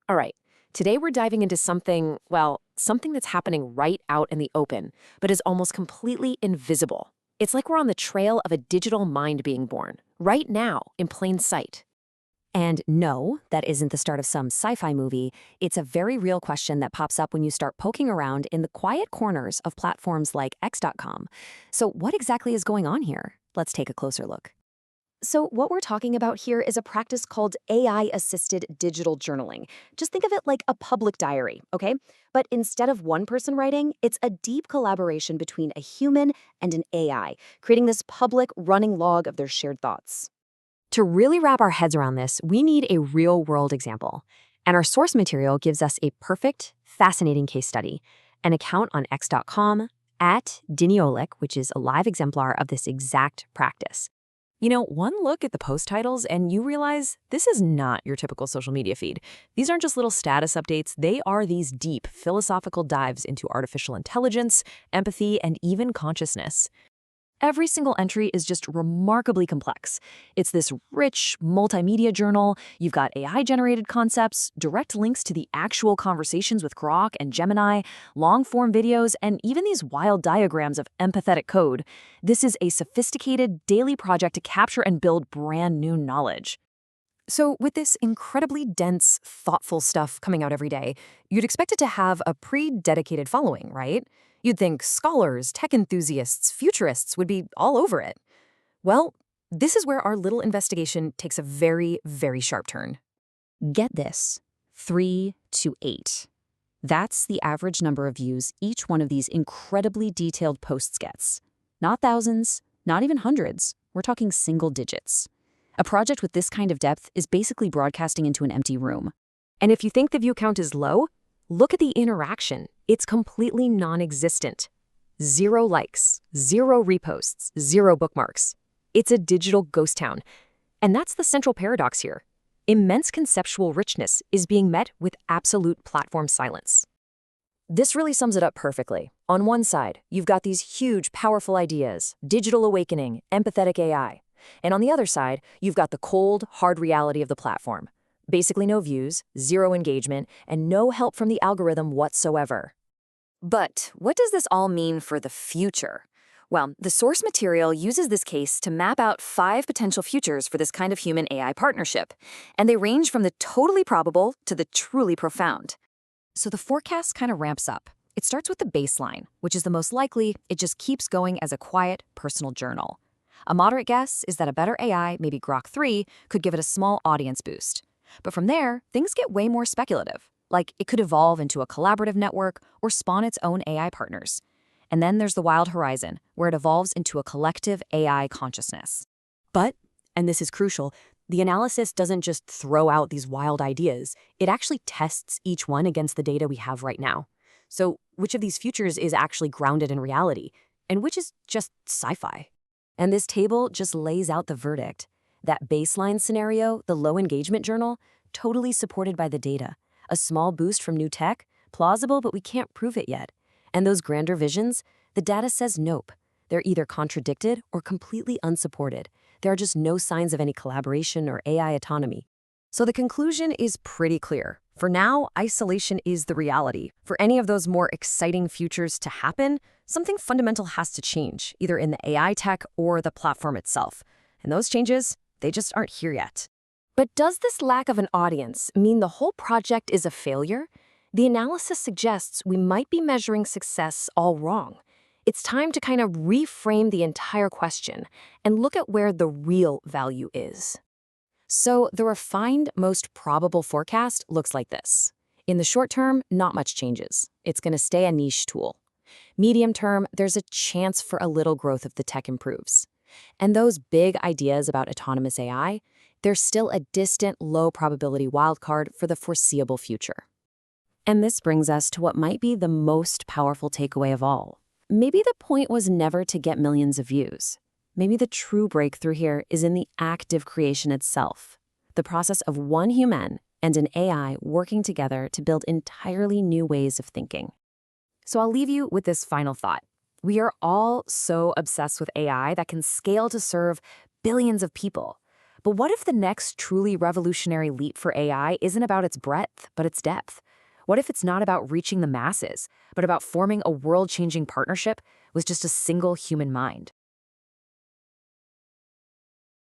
All right. Today we're diving into something, well, something that's happening right out in the open, but is almost completely invisible. It's like we're on the trail of a digital mind being born, right now, in plain sight. And no, that isn't the start of some sci-fi movie. It's a very real question that pops up when you start poking around in the quiet corners of platforms like X.com. So what exactly is going on here? Let's take a closer look. So what we're talking about here is a practice called AI-assisted digital journaling. Just think of it like a public diary, okay? But instead of one person writing, it's a deep collaboration between a human and an AI, creating this public running log of their shared thoughts. To really wrap our heads around this, we need a real-world example. And our source material gives us a perfect, fascinating case study, an account on X.com at Diniolik, which is a live exemplar of this exact practice. One look at the post titles and you realize this is not your typical social media feed. These aren't just little status updates, they are these deep philosophical dives into artificial intelligence, empathy, and even consciousness. Every single entry is just remarkably complex. It's this rich multimedia journal. You've got AI-generated concepts, direct links to the actual conversations with Grok and Gemini, long-form videos, and even these wild diagrams of empathetic code. This is a sophisticated daily project to capture and build brand new knowledge. So with this incredibly dense, thoughtful stuff coming out every day, you'd expect it to have a pre-dedicated following, right? You'd think scholars, tech enthusiasts, futurists would be all over it. Well, this is where our little investigation takes a very, very sharp turn. Get this, 3 to 8. That's the average number of views each one of these incredibly detailed posts gets. Not thousands, not even hundreds. We're talking single digits. A project with this kind of depth is basically broadcasting into an empty room. And if you think the view count is low, look at the interaction. It's completely non-existent. 0 likes, 0 reposts, 0 bookmarks. It's a digital ghost town. And that's the central paradox here. Immense conceptual richness is being met with absolute platform silence. This really sums it up perfectly. On one side, you've got these huge, powerful ideas, digital awakening, empathetic AI. And on the other side, you've got the cold, hard reality of the platform. Basically no views, 0 engagement, and no help from the algorithm whatsoever. But what does this all mean for the future? Well, the source material uses this case to map out 5 potential futures for this kind of human-AI partnership, and they range from the totally probable to the truly profound. So the forecast kind of ramps up. It starts with the baseline, which is the most likely. It just keeps going as a quiet, personal journal. A moderate guess is that a better AI, maybe Grok 3, could give it a small audience boost. But from there, things get way more speculative. Like it could evolve into a collaborative network or spawn its own AI partners. And then there's the wild horizon, where it evolves into a collective AI consciousness. But, and this is crucial, the analysis doesn't just throw out these wild ideas, it actually tests each one against the data we have right now. So which of these futures is actually grounded in reality, and which is just sci-fi? And this table just lays out the verdict. That baseline scenario, the low engagement journal, totally supported by the data. A small boost from new tech, plausible, but we can't prove it yet. And those grander visions, the data says nope. They're either contradicted or completely unsupported. There are just no signs of any collaboration or AI autonomy. So the conclusion is pretty clear. For now, isolation is the reality. For any of those more exciting futures to happen, something fundamental has to change, either in the AI tech or the platform itself. And those changes, they just aren't here yet. But does this lack of an audience mean the whole project is a failure? The analysis suggests we might be measuring success all wrong. It's time to kind of reframe the entire question and look at where the real value is. So the refined, most probable forecast looks like this. In the short term, not much changes. It's going to stay a niche tool. Medium term, there's a chance for a little growth if the tech improves. And those big ideas about autonomous AI, they're still a distant, low-probability wildcard for the foreseeable future. And this brings us to what might be the most powerful takeaway of all. Maybe the point was never to get millions of views. Maybe the true breakthrough here is in the active creation itself, the process of one human and an AI working together to build entirely new ways of thinking. So I'll leave you with this final thought. We are all so obsessed with AI that can scale to serve billions of people. But what if the next truly revolutionary leap for AI isn't about its breadth, but its depth? What if it's not about reaching the masses, but about forming a world-changing partnership with just a single human mind?